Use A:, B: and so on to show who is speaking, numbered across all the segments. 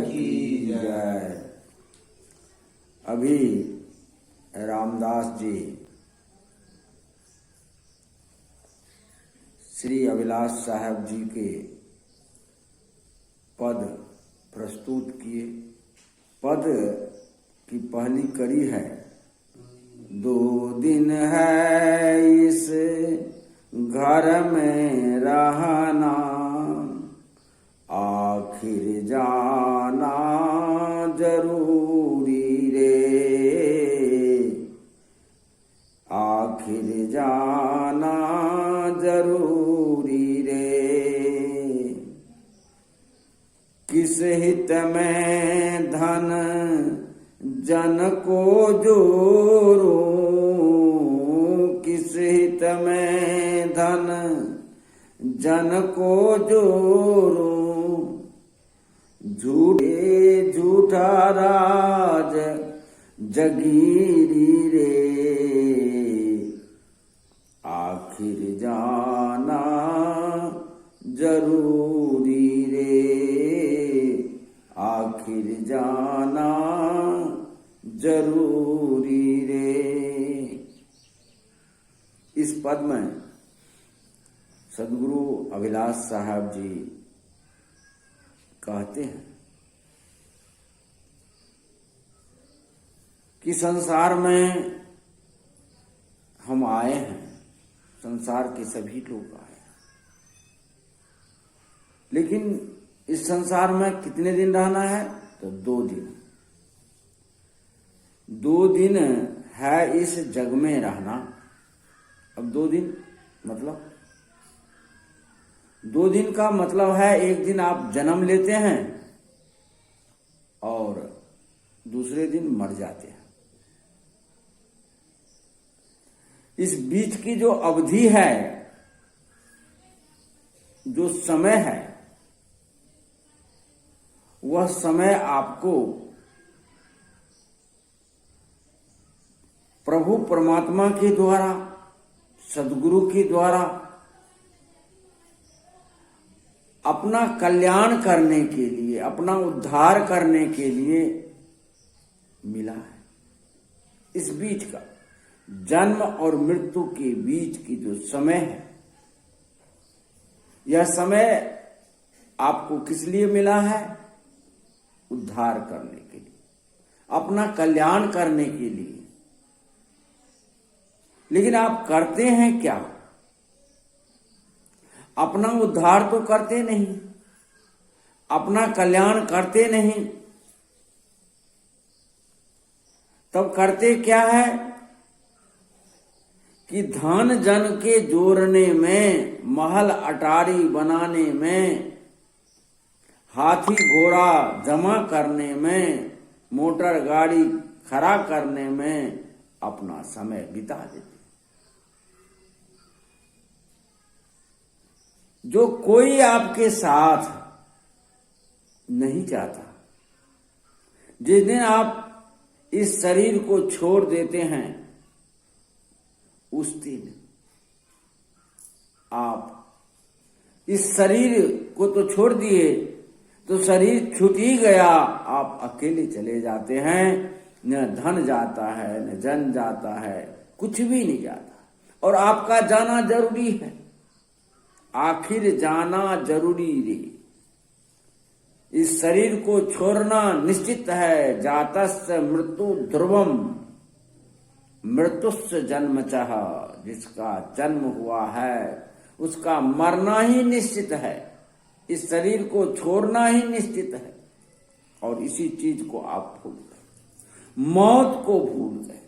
A: की जय। अभी रामदास जी श्री अभिलाष साहब जी के पद प्रस्तुत किए। पद की पहली कड़ी है, 2 दिन है इस घर में रहना, आखिर जाना जरूरी रे, आखिर जाना जरूरी रे। किस हित में धन जन को जोरूं, किस हित में धन जन को जोरूं, झूठे झूठा राज जगीरी रे, आखिर जाना जरूरी रे, आखिर जाना जरूरी रे। इस पद में सदगुरु अभिलाष साहब जी कहते हैं कि संसार में हम आए हैं, संसार के सभी लोग आए हैं, लेकिन इस संसार में कितने दिन रहना है? तो 2 दिन। 2 दिन है इस जग में रहना। अब 2 दिन मतलब 2 दिन का मतलब है, एक दिन आप जन्म लेते हैं और दूसरे दिन मर जाते हैं। इस बीच की जो अवधि है, जो समय है, वह समय आपको प्रभु परमात्मा के द्वारा, सद्गुरु के द्वारा अपना कल्याण करने के लिए, अपना उद्धार करने के लिए मिला है। इस बीच का जन्म और मृत्यु के बीच की जो समय है, यह समय आपको किस लिए मिला है? उद्धार करने के लिए, अपना कल्याण करने के लिए। लेकिन आप करते हैं क्या? अपना उद्धार तो करते नहीं, अपना कल्याण करते नहीं। तब करते क्या है कि धन जन के जोड़ने में, महल अटारी बनाने में, हाथी घोड़ा जमा करने में, मोटर गाड़ी खड़ा करने में अपना समय बिता देते। जो कोई आपके साथ नहीं चाहता, जिस दिन आप इस शरीर को छोड़ देते हैं, उस दिन आप इस शरीर को तो छोड़ दिए, तो शरीर छूट ही गया, आप अकेले चले जाते हैं। न धन जाता है, न जन जाता है, कुछ भी नहीं जाता। और आपका जाना जरूरी है, आखिर जाना जरूरी रे। इस शरीर को छोड़ना निश्चित है। जातस्य मृत्यु ध्रुवम, मृत्युस्य जन्मचः। जिसका जन्म हुआ है उसका मरना ही निश्चित है। इस शरीर को छोड़ना ही निश्चित है। और इसी चीज को आप भूल गए, मौत को भूल गए,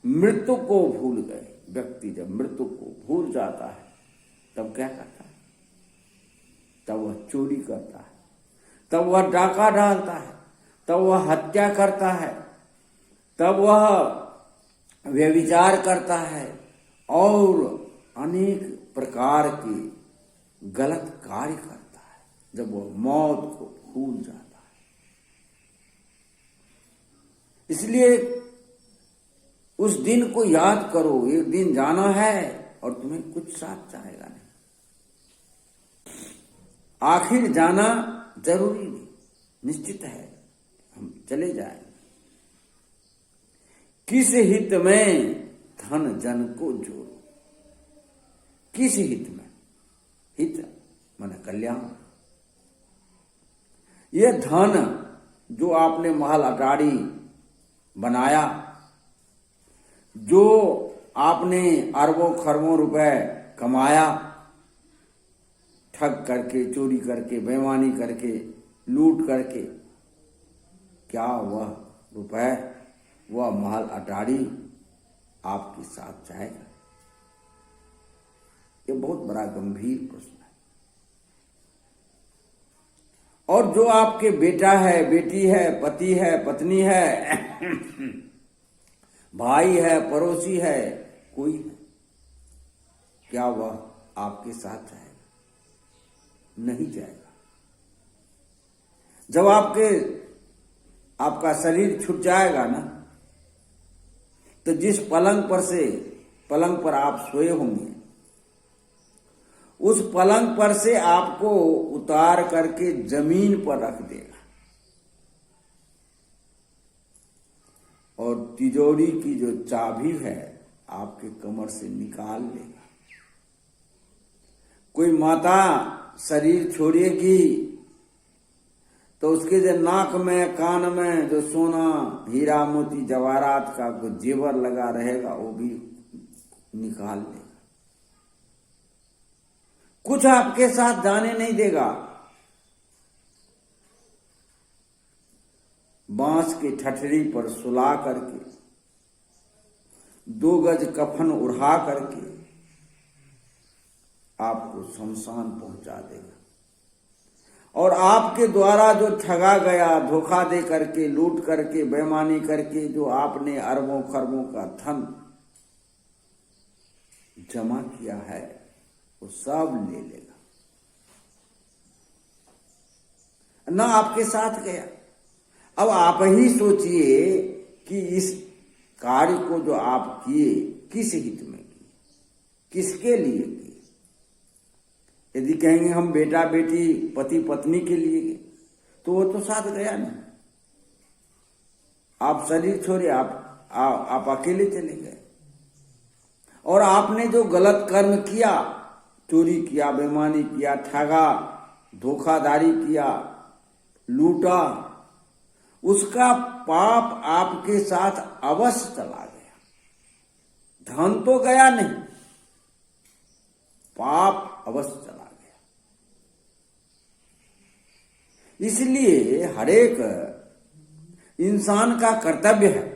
A: मृत्यु को भूल गए। व्यक्ति जब मृत्यु को भूल जाता है तब क्या करता है? तब वह चोरी करता है, तब वह डाका डालता है, तब वह हत्या करता है, तब वह व्यभिचार करता है और अनेक प्रकार के गलत कार्य करता है, जब वह मौत को भूल जाता है। इसलिए उस दिन को याद करो। एक दिन जाना है और तुम्हें कुछ साथ जाएगा नहीं। आखिर जाना जरूरी नहीं। निश्चित है, हम चले जाएंगे। किस हित में धन जन को जोड़ो, किस हित में, हित माने कल्याण। ये धन जो आपने महल अटारी बनाया, जो आपने अरबों खरबों रुपए कमाया, ठग करके, चोरी करके, बेईमानी करके, लूट करके, क्या वह रुपए, वह महल अटारी आपके साथ जाएगा? ये बहुत बड़ा गंभीर प्रश्न है। और जो आपके बेटा है, बेटी है, पति है, पत्नी है, भाई है, पड़ोसी है, कोई है, क्या वह आपके साथ जाएगा? नहीं जाएगा। जब आपका शरीर छूट जाएगा ना, तो जिस पलंग पर आप सोए होंगे, उस पलंग पर से आपको उतार करके जमीन पर रख देगा और तिजोरी की जो चाबी है आपके कमर से निकाल लेगा। कोई माता शरीर छोड़ेगी तो उसके जो नाक में, कान में जो सोना, हीरा, मोती, जवाहरात का कुछ जेवर लगा रहेगा, वो भी निकाल लेगा। कुछ आपके साथ जाने नहीं देगा। बांस की ठठरी पर सुला करके, 2 गज कफन उड़ा करके आपको शमशान पहुंचा देगा। और आपके द्वारा जो ठगा गया, धोखा दे करके, लूट करके, बेईमानी करके जो आपने अरबों खरबों का धन जमा किया है, वो सब ले लेगा, ना आपके साथ गया। अब आप ही सोचिए कि इस कार्य को जो आप किए, किस हित में किए, किसके लिए किए? यदि कहेंगे हम बेटा बेटी, पति पत्नी के लिए गए, तो वो तो साथ गया नहीं। आप शरीर छोड़े, आप अकेले चले गए। और आपने जो गलत कर्म किया, चोरी किया, बेईमानी किया, ठगा, धोखाधड़ी किया, लूटा, उसका पाप आपके साथ अवश्य चला गया। धन तो गया नहीं, पाप अवश्य चला गया। इसलिए हर एक इंसान का कर्तव्य है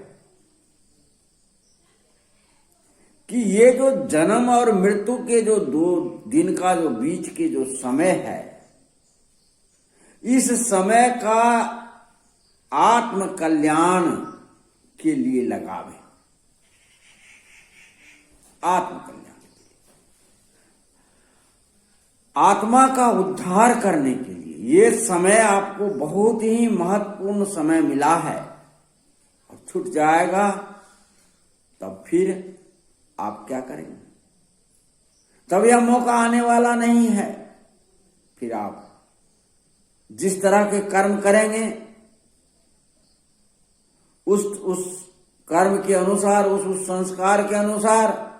A: कि ये जो जन्म और मृत्यु के जो 2 दिन का जो बीच के जो समय है, इस समय का आत्म कल्याण के लिए लगावे, आत्म कल्याण, आत्मा का उद्धार करने के लिए। ये समय आपको बहुत ही महत्वपूर्ण समय मिला है, और छूट जाएगा तब फिर आप क्या करेंगे? तब यह मौका आने वाला नहीं है। फिर आप जिस तरह के कर्म करेंगे, उस कर्म के अनुसार, उस संस्कार के अनुसार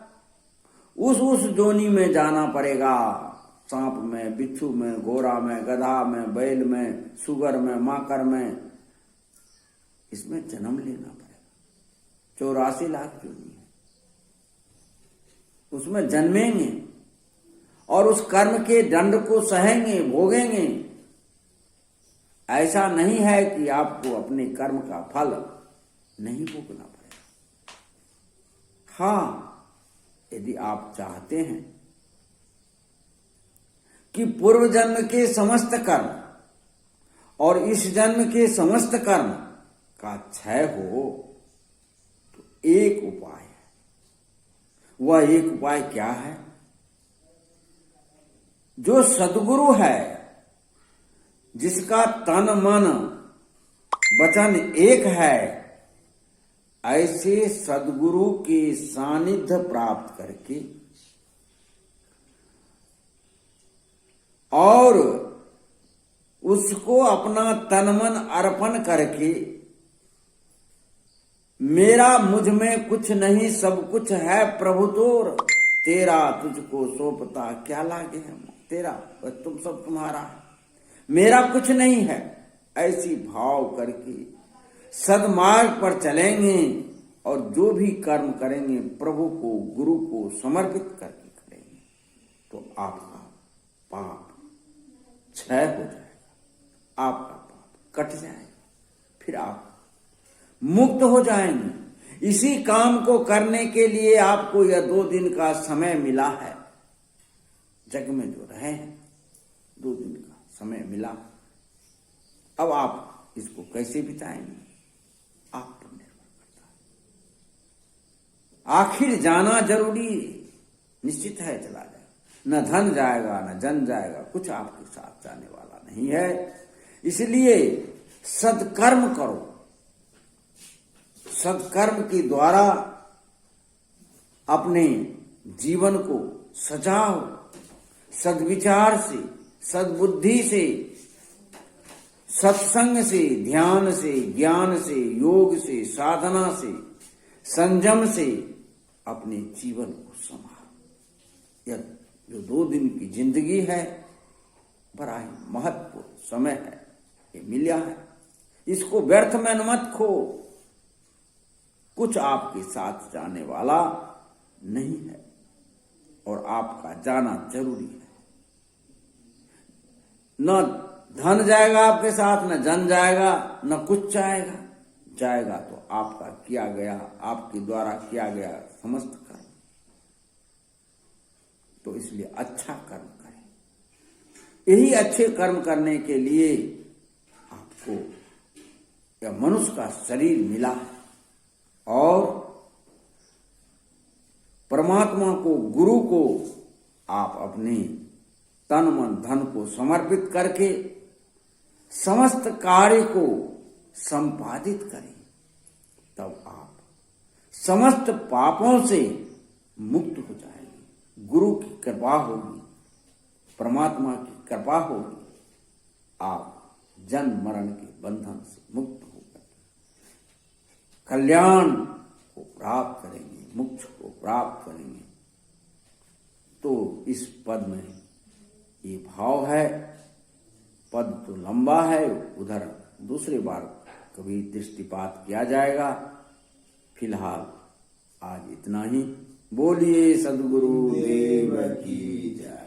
A: उस जोनी में जाना पड़ेगा। सांप में, बिच्छू में, घोड़ा में, गधा में, बैल में, सुगर में, माकर में, इसमें जन्म लेना पड़ेगा। 84 लाख जोनी है, उसमें जन्मेंगे और उस कर्म के दंड को सहेंगे, भोगेंगे। ऐसा नहीं है कि आपको अपने कर्म का फल नहीं भोगना पड़ेगा। हाँ, यदि आप चाहते हैं कि पूर्व जन्म के समस्त कर्म और इस जन्म के समस्त कर्म का क्षय हो, तो एक उपाय है। वह एक उपाय क्या है? जो सद्गुरु है, जिसका तन मन वचन एक है, ऐसे सद्गुरु के सानिध्य प्राप्त करके और उसको अपना तन मन अर्पण करके मेरा मुझ में कुछ नहीं सब कुछ है प्रभु तोर, तेरा तुझको सौंपता क्या लागे है, तेरा तुम सब तुम्हारा है, मेरा कुछ नहीं है, ऐसी भाव करके सदमार्ग पर चलेंगे और जो भी कर्म करेंगे प्रभु को गुरु को समर्पित करके करेंगे तो आपका पाप क्षय हो जाएगा, आपका पाप कट जाएगा, फिर आप मुक्त हो जाएंगे। इसी काम को करने के लिए आपको यह 2 दिन का समय मिला है, जग में जो रहे हैं 2 दिन का समय मिला। अब आप इसको कैसे बिताएंगे आप पर निर्भर करता है। आखिर जाना जरूरी निश्चित है, चला जाएगा, न धन जाएगा न जन जाएगा, कुछ आपके साथ जाने वाला नहीं है। इसलिए सत्कर्म करो, सत्कर्म के द्वारा अपने जीवन को सजाओ, सद्विचार से, सद्बुद्धि से, सत्संग से, ध्यान से, ज्ञान से, योग से, साधना से, संयम से अपने जीवन को संभालो। यह जो 2 दिन की जिंदगी है बड़ा ही महत्वपूर्ण समय है, ये मिला है, इसको व्यर्थ में मत खो। कुछ आपके साथ जाने वाला नहीं है और आपका जाना जरूरी है। न धन जाएगा आपके साथ, न जन जाएगा, न कुछ जाएगा, जाएगा तो आपका किया गया, आपके द्वारा किया गया समस्त कर्म। तो इसलिए अच्छा कर्म करें। यही अच्छे कर्म करने के लिए आपको यह मनुष्य का शरीर मिला है और परमात्मा को, गुरु को आप अपने तन मन धन को समर्पित करके समस्त कार्य को संपादित करें, तब आप समस्त पापों से मुक्त हो जाएंगे। गुरु की कृपा होगी, परमात्मा की कृपा होगी, आप जन्म मरण के बंधन से मुक्त होकर कल्याण को प्राप्त करेंगे, मोक्ष को प्राप्त करेंगे। तो इस पद में ये भाव है। पद तो लंबा है, उधर दूसरी बार कभी दृष्टिपात किया जाएगा। फिलहाल आज इतना ही। बोलिए सद्गुरु देव की जय।